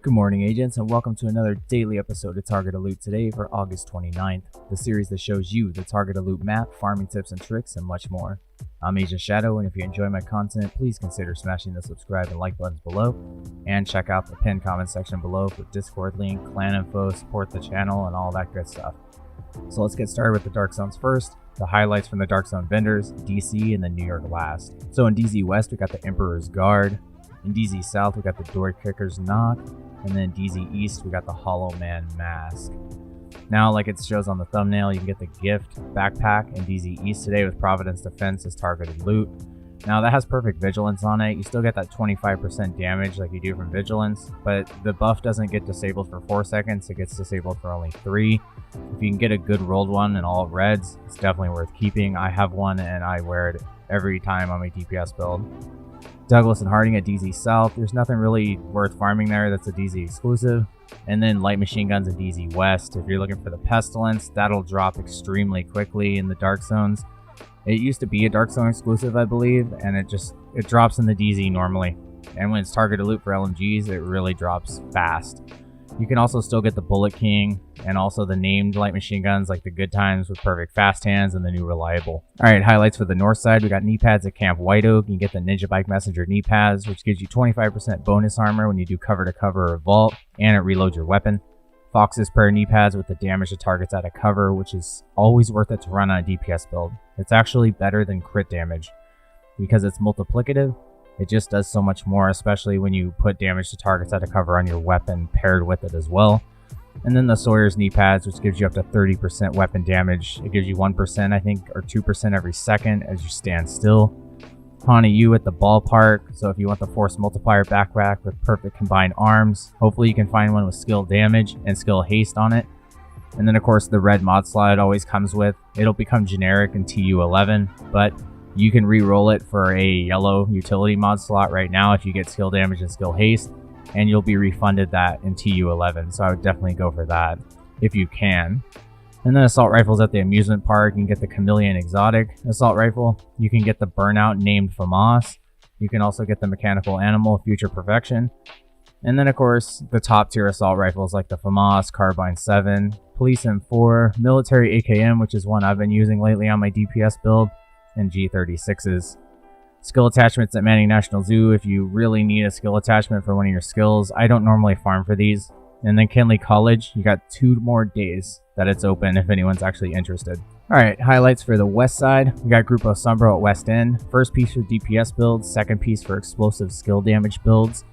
Good morning, agents, and welcome to another daily episode of Target Loot today for August 29th, the series that shows you the Target Loot map, farming tips and tricks, and much more. I'm Agent Shadow, and if you enjoy my content, please consider smashing the subscribe and like buttons below, and check out the pinned comment section below for Discord link, clan info, support the channel, and all that good stuff. So let's get started with the Dark Zones first. The highlights from the Dark Zone vendors, DC, and then New York last. So in DZ West, we got the Emperor's Guard. In DZ South, we got the Door Kicker's Knock. And then DZ East, we got the Hollow Man Mask. Now, like it shows on the thumbnail, you can get the Gift Backpack in DZ East today with Providence Defense as targeted loot. Now, that has perfect Vigilance on it. You still get that 25% damage like you do from Vigilance, but the buff doesn't get disabled for 4 seconds. It gets disabled for only 3. If you can get a good rolled one in all reds, it's definitely worth keeping. I have one and I wear it every time on my DPS build. Douglas and Harding at DZ South. There's nothing really worth farming there. That's a DZ exclusive. And then light machine guns at DZ West. If you're looking for the Pestilence, that'll drop extremely quickly in the Dark Zones. It used to be a Dark Zone exclusive, I believe, and it drops in the DZ normally. And when it's targeted loot for LMGs, it really drops fast. You can also still get the Bullet King and also the named light machine guns like the Good Times with perfect fast hands and the new Reliable. Alright, highlights for the north side. We got knee pads at Camp White Oak. You can get the Ninja Bike Messenger knee pads, which gives you 25% bonus armor when you do cover to cover or vault, and it reloads your weapon. Fox's Prayer knee pads with the damage to targets out of cover, which is always worth it to run on a DPS build. It's actually better than crit damage because it's multiplicative. It just does so much more, especially when you put damage to targets out of cover on your weapon paired with it as well. And then the Sawyer's knee pads, which gives you up to 30% weapon damage. It gives you 1%, I think, or 2% every second as you stand still. Hana U at the Ballpark. So if you want the Force Multiplier backpack with perfect combined arms, hopefully you can find one with skill damage and skill haste on it. And then, of course, the red mod slot always comes with. It'll become generic in TU11, but you can re-roll it for a yellow utility mod slot right now if you get skill damage and skill haste, and you'll be refunded that in TU11, so I would definitely go for that if you can. And then assault rifles at the amusement park. You can get the Chameleon Exotic assault rifle. You can get the Burnout named FAMAS. You can also get the Mechanical Animal Future Perfection. And then, of course, the top tier assault rifles like the FAMAS, Carbine 7, Police M4, Military AKM, which is one I've been using lately on my DPS build, and G36s. Skill attachments at Manning National Zoo if you really need a skill attachment for one of your skills. I don't normally farm for these. And then Kinley College, you got 2 more days that it's open if anyone's actually interested. Alright, highlights for the west side. We got Grupo Sombro at West End. First piece for DPS builds, second piece for explosive skill damage builds.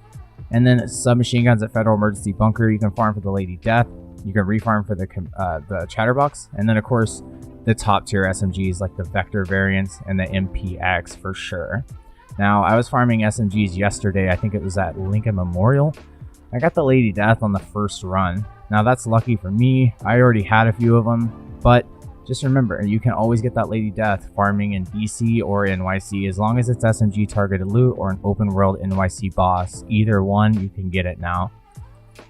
And then submachine guns at Federal Emergency Bunker. You can farm for the Lady Death. You can refarm for the Chatterbox. And then, of course, the top tier SMGs like the Vector variants and the MPX for sure. Now, I was farming SMGs yesterday. I think it was at Lincoln Memorial. I got the Lady Death on the first run. Now, that's lucky for me. I already had a few of them, but just remember, you can always get that Lady Death farming in DC or NYC as long as it's SMG targeted loot or an open world NYC boss. Either one, you can get it now.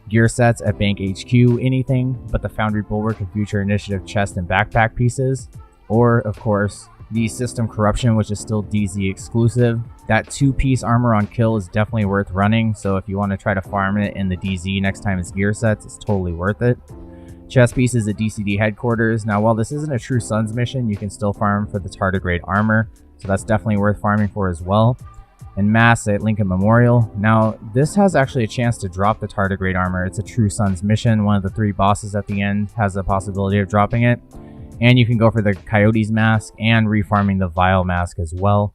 Gear sets at Bank HQ, anything but the Foundry Bulwark and Future Initiative chest and backpack pieces. Or, of course, the System Corruption, which is still DZ exclusive. That 2-piece armor on kill is definitely worth running, so if you want to try to farm it in the DZ next time it's gear sets, it's totally worth it. Chest pieces at DCD headquarters. Now, while this isn't a True Sons mission, you can still farm for the tardigrade armor, so that's definitely worth farming for as well. And mass at Lincoln Memorial. Now, this has actually a chance to drop the tardigrade armor. It's a True Sons mission. One of the 3 bosses at the end has the possibility of dropping it. And you can go for the Coyotes mask and refarming the Vile mask as well.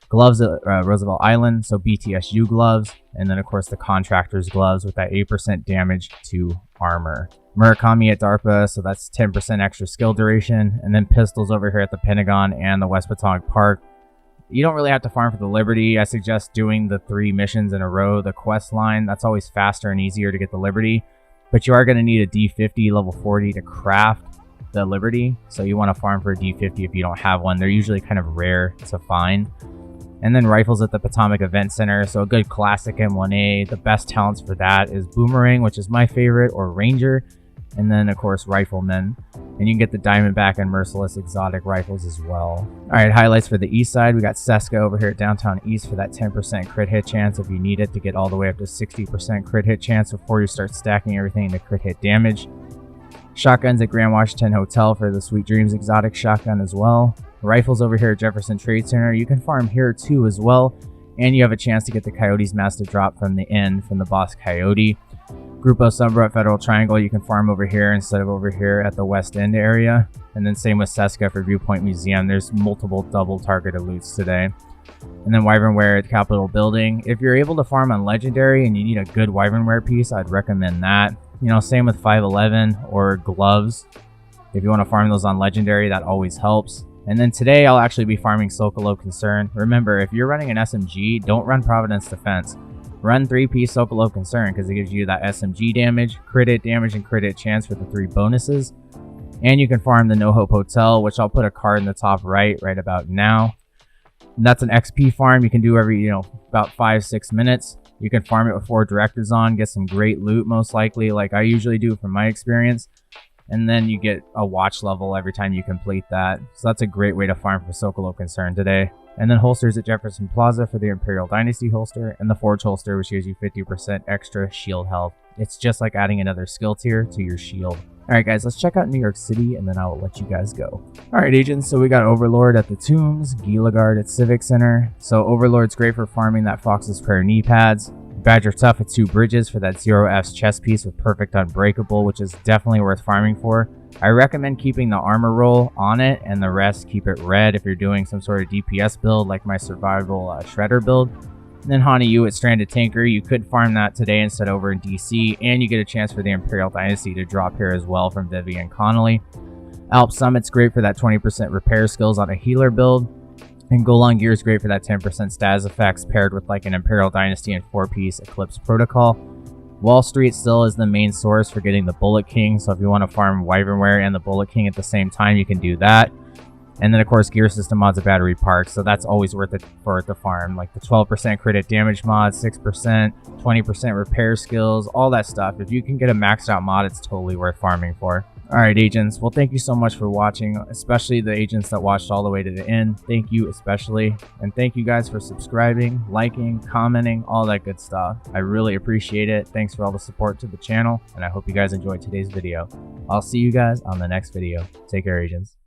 Gloves at Roosevelt Island, so BTSU gloves. And then, of course, the Contractor's gloves with that 8% damage to armor. Murakami at DARPA, so that's 10% extra skill duration. And then pistols over here at the Pentagon and the West Potomac Park. You don't really have to farm for the Liberty. I suggest doing the 3 missions in a row. The quest line, that's always faster and easier to get the Liberty. But you are going to need a D50 level 40 to craft the Liberty. So you want to farm for a D50 if you don't have one. They're usually kind of rare to find. And then rifles at the Potomac Event Center. So a good classic M1A. The best talents for that is Boomerang, which is my favorite, or Ranger. And then, of course, Rifleman. And you can get the Diamondback and Merciless exotic rifles as well. Alright, highlights for the east side. We got Seska over here at Downtown East for that 10% crit hit chance if you need it to get all the way up to 60% crit hit chance before you start stacking everything into crit hit damage. Shotguns at Grand Washington Hotel for the Sweet Dreams exotic shotgun as well. Rifles over here at Jefferson Trade Center. You can farm here too as well. And you have a chance to get the Coyote's Master Drop from the end from the boss Coyote. Grupo Sombra at Federal Triangle, you can farm over here instead of over here at the West End area. And then same with Seska for Viewpoint Museum. There's multiple double targeted loots today. And then Wyvernware at Capitol Building. If you're able to farm on Legendary and you need a good Wyvernware piece, I'd recommend that. You know, same with 511 or gloves. If you want to farm those on Legendary, that always helps. And then today, I'll actually be farming Sokolo Concern. Remember, if you're running an SMG, don't run Providence Defense. Run 3-piece Sokolo Concern because it gives you that SMG damage, crit hit damage, and crit hit chance for the 3 bonuses. And you can farm the No Hope Hotel, which I'll put a card in the top right about now. And that's an XP farm you can do every, about 5-6 minutes. You can farm it with 4 directors on, get some great loot most likely, like I usually do from my experience. And then you get a watch level every time you complete that. So that's a great way to farm for Sokolo Concern today. And then holsters at Jefferson Plaza for the Imperial Dynasty holster and the Forge holster, which gives you 50% extra shield health. It's just like adding another skill tier to your shield. Alright guys, let's check out New York City and then I will let you guys go. Alright agents, so we got Overlord at the Tombs, Gila Guard at Civic Center. So Overlord's great for farming that Fox's Prayer knee pads. Badger Tough at 2 Bridges for that 0F's chest piece with Perfect Unbreakable, which is definitely worth farming for. I recommend keeping the armor roll on it and the rest keep it red if you're doing some sort of DPS build like my survival shredder build. And then Hani Yu at Stranded Tanker, you could farm that today instead over in DC, and you get a chance for the Imperial Dynasty to drop here as well from Vivian Connolly. Alp Summit's great for that 20% repair skills on a healer build. And Golan Gear is great for that 10% status effects paired with like an Imperial Dynasty and 4-piece Eclipse Protocol. Wall Street still is the main source for getting the Bullet King, so if you want to farm Wyvernware and the Bullet King at the same time, you can do that. And then of course Gear System mods at Battery Park, so that's always worth it for it to farm. Like the 12% crit hit damage mod, 6%, 20% repair skills, all that stuff. If you can get a maxed out mod, it's totally worth farming for. Alright agents, well thank you so much for watching, especially the agents that watched all the way to the end. Thank you especially. And thank you guys for subscribing, liking, commenting, all that good stuff. I really appreciate it. Thanks for all the support to the channel, and I hope you guys enjoyed today's video. I'll see you guys on the next video. Take care agents.